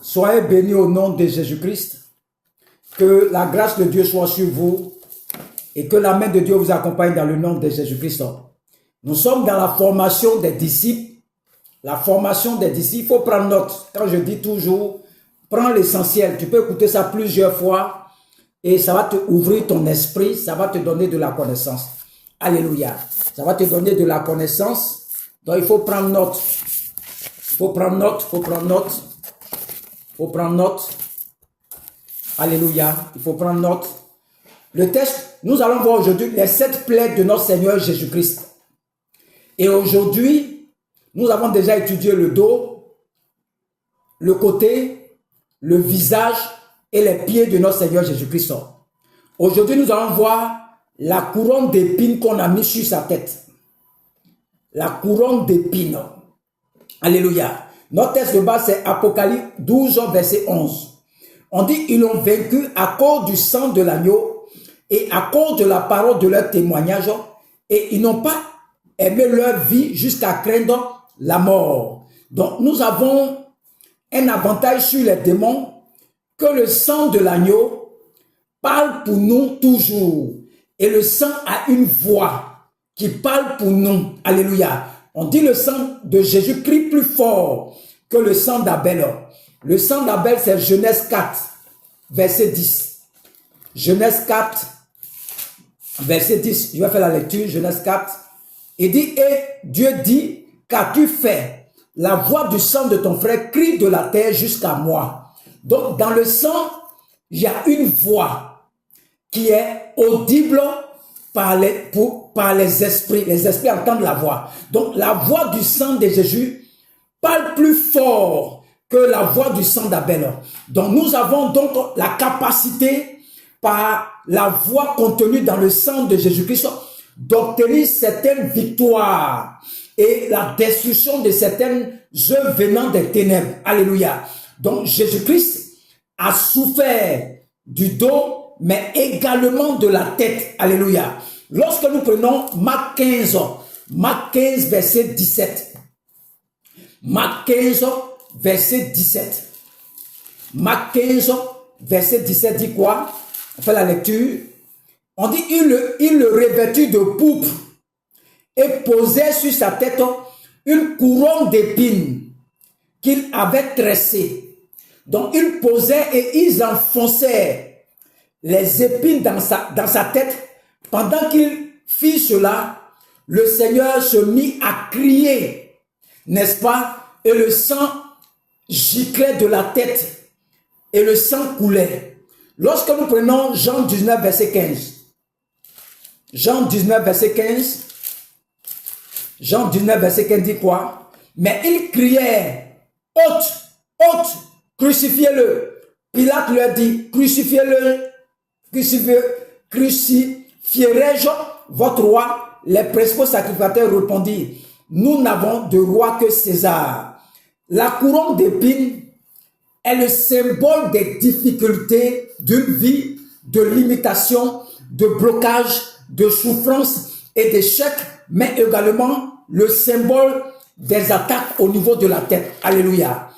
Soyez bénis au nom de Jésus-Christ. Que la grâce de Dieu soit sur vous et que la main de Dieu vous accompagne dans le nom de Jésus-Christ. Nous sommes dans la formation des disciples. La formation des disciples, il faut prendre note. Quand je dis toujours, prends l'essentiel. Tu peux écouter ça plusieurs fois et ça va te ouvrir ton esprit, ça va te donner de la connaissance. Alléluia. Ça va te donner de la connaissance. Donc il faut prendre note. Il faut prendre note, il faut prendre note. Il faut prendre note. Alléluia. Il faut prendre note. Le texte, nous allons voir aujourd'hui les 7 plaies de notre Seigneur Jésus-Christ. Et aujourd'hui, nous avons déjà étudié le dos, le côté, le visage et les pieds de notre Seigneur Jésus-Christ. Aujourd'hui, nous allons voir la couronne d'épines qu'on a mis sur sa tête. La couronne d'épines. Alléluia. Notre texte de base, c'est Apocalypse 12, verset 11. On dit, ils l'ont vaincu à cause du sang de l'agneau et à cause de la parole de leur témoignage. Et ils n'ont pas aimé leur vie jusqu'à craindre la mort. Donc, nous avons un avantage sur les démons que le sang de l'agneau parle pour nous toujours. Et le sang a une voix qui parle pour nous. Alléluia. On dit le sang de Jésus crie plus fort que le sang d'Abel. Le sang d'Abel, c'est Genèse 4, verset 10. Genèse 4, verset 10. Je vais faire la lecture. Genèse 4. Il dit, et Dieu dit, qu'as-tu fait? La voix du sang de ton frère crie de la terre jusqu'à moi. Donc, dans le sang, il y a une voix qui est audible par les esprits. Les esprits entendent la voix. Donc, la voix du sang de Jésus parle plus fort que la voix du sang d'Abel. Donc, nous avons donc la capacité, par la voix contenue dans le sang de Jésus-Christ, d'obtenir certaines victoires et la destruction de certaines œuvres venant des ténèbres. Alléluia. Donc, Jésus-Christ a souffert du dos, mais également de la tête. Alléluia. Lorsque nous prenons Marc 15, verset 17. Marc 15, verset 17. Marc 15, verset 17 dit quoi? On fait la lecture. On dit, il le revêtit de pourpre et posait sur sa tête une couronne d'épines qu'il avait tressée. Donc, il posait et ils enfonçaient les épines dans sa tête. Pendant qu'il fit cela, le Seigneur se mit à crier, n'est-ce pas? Et le sang giclait de la tête et le sang coulait. Lorsque nous prenons Jean 19, verset 15, Jean 19, verset 15, Jean 19, verset 15 dit quoi? Mais il criait, ôte, ôte, crucifiez-le. Pilate leur dit, crucifiez-le, crucifierai-je votre roi? Les principaux sacrificateurs répondirent, nous n'avons de roi que César. La couronne d'épines est le symbole des difficultés d'une vie, de limitation, de blocage, de souffrance et d'échec, mais également le symbole des attaques au niveau de la tête. Alléluia.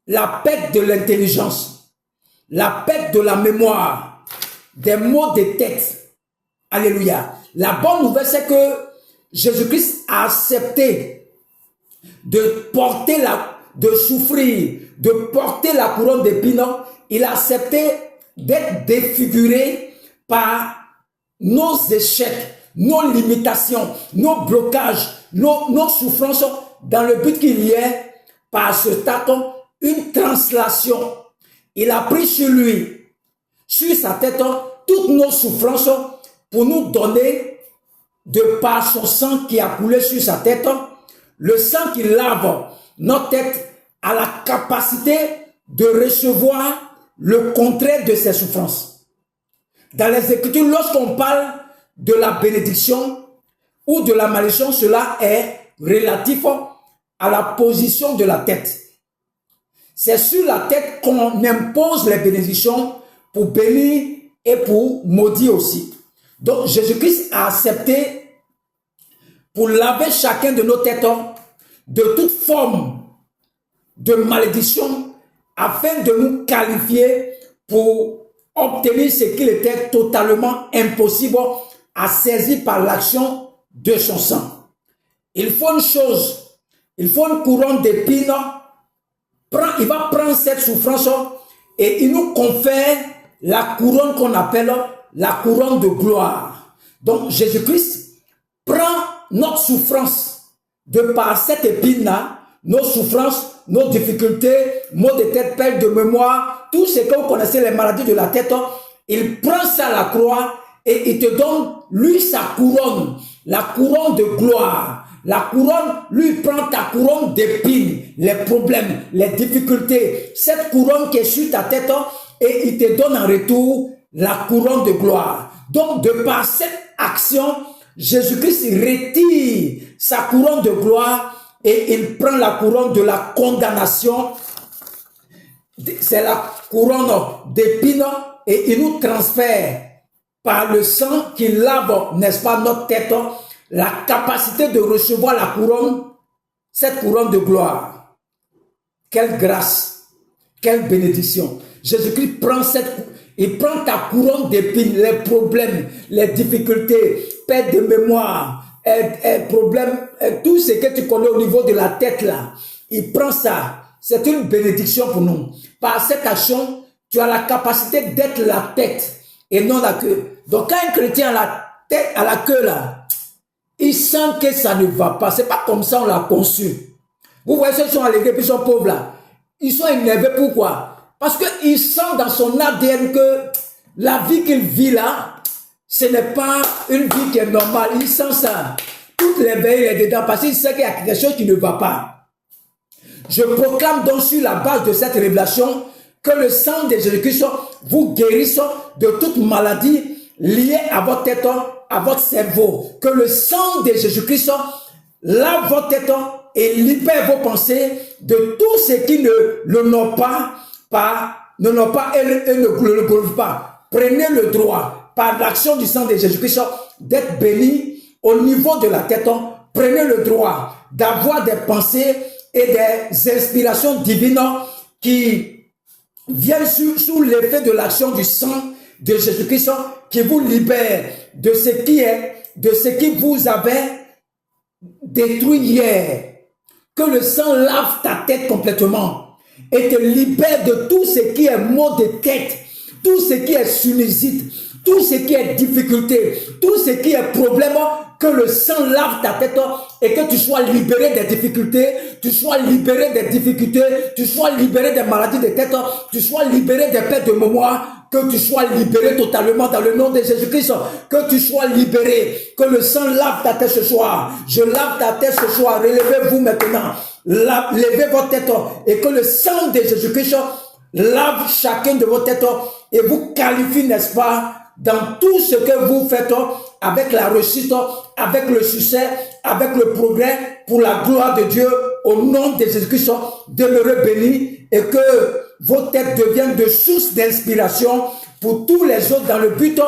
La perte de l'intelligence, la perte de la mémoire, des maux de tête. Alléluia. La bonne nouvelle, c'est que Jésus-Christ a accepté de porter de souffrir, de porter la couronne d'épines. Il a accepté d'être défiguré par nos échecs, nos limitations, nos blocages, nos souffrances, dans le but qu'il y ait, par ce tâton, une translation. Il a pris sur lui, sur sa tête, toutes nos souffrances pour nous donner, de par son sang qui a coulé sur sa tête, le sang qui lave notre tête a la capacité de recevoir le contraire de ses souffrances. Dans les Écritures, lorsqu'on parle de la bénédiction ou de la malédiction, cela est relatif à la position de la tête. C'est sur la tête qu'on impose les bénédictions pour bénir et pour maudire aussi. Donc Jésus-Christ a accepté pour laver chacun de nos têtes de toute forme de malédiction afin de nous qualifier pour obtenir ce qu'il était totalement impossible à saisir par l'action de son sang. Il faut une chose, il faut une couronne d'épines. Il va prendre cette souffrance et il nous confère la couronne qu'on appelle la couronne de gloire. Donc Jésus-Christ prend notre souffrance de par cette épine-là, nos souffrances, nos difficultés, maux de tête, perte de mémoire, tout ce que vous connaissez, les maladies de la tête, il prend ça à la croix et il te donne, lui, sa couronne, la couronne de gloire. La couronne, lui, prend ta couronne d'épines, les problèmes, les difficultés, cette couronne qui est sur ta tête et il te donne en retour la couronne de gloire. Donc, de par cette action, Jésus-Christ retire sa couronne de gloire et il prend la couronne de la condamnation. C'est la couronne d'épines et il nous transfère par le sang qui lave, n'est-ce pas, notre tête, la capacité de recevoir la couronne, cette couronne de gloire. Quelle grâce, quelle bénédiction. Jésus-Christ prend il prend ta couronne d'épines, les problèmes, les difficultés, perte de mémoire, problèmes, tout ce que tu connais au niveau de la tête là. Il prend ça. C'est une bénédiction pour nous. Par cette action, tu as la capacité d'être la tête et non la queue. Donc quand un chrétien a la tête à la queue là, il sent que ça ne va pas. C'est pas comme ça on l'a conçu. Vous voyez ceux qui sont allégrés puis sont pauvres là. Ils sont énervés. Pourquoi? Parce qu'il sent dans son ADN que la vie qu'il vit là, ce n'est pas une vie qui est normale. Il sent ça. Toutes les veilles, il est dedans parce qu'il sait qu'il y a quelque chose qui ne va pas. Je proclame donc sur la base de cette révélation que le sang de Jésus-Christ vous guérisse de toute maladie liée à votre tête, à votre cerveau. Que le sang de Jésus-Christ lave votre tête et libère vos pensées de tout ce qui ne n'ont pas et ne le glorifie pas. Prenez le droit, par l'action du sang de Jésus-Christ, d'être béni au niveau de la tête. Prenez le droit d'avoir des pensées et des inspirations divines qui viennent sous l'effet de l'action du sang de Jésus-Christ qui vous libère de ce qui vous avait détruit hier. Que le sang lave ta tête complètement et te libère de tout ce qui est maux de tête, tout ce qui est sinusite, tout ce qui est difficulté, tout ce qui est problème. Que le sang lave ta tête et que tu sois libéré des difficultés, tu sois libéré des difficultés, tu sois libéré des maladies de tête, tu sois libéré des pertes de mémoire, que tu sois libéré totalement dans le nom de Jésus-Christ, que tu sois libéré, que le sang lave ta tête ce soir. Je lave ta tête ce soir, relevez-vous maintenant, levez votre tête et que le sang de Jésus-Christ lave chacun de vos têtes et vous qualifie, n'est-ce pas, dans tout ce que vous faites avec la réussite, avec le succès, avec le progrès, pour la gloire de Dieu, au nom de Jésus-Christ, demeurez bénis et que vos têtes deviennent de source d'inspiration pour tous les autres dans le but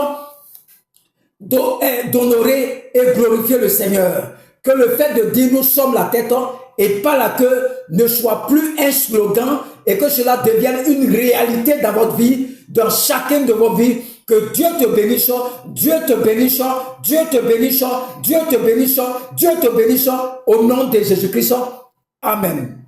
d'honorer et glorifier le Seigneur. Que le fait de dire nous sommes la tête et pas la queue ne soit plus un slogan et que cela devienne une réalité dans votre vie, dans chacune de vos vies. Que Dieu te bénisse, Dieu te bénisse, Dieu te bénisse, Dieu te bénisse, Dieu te bénisse, au nom de Jésus-Christ. Amen.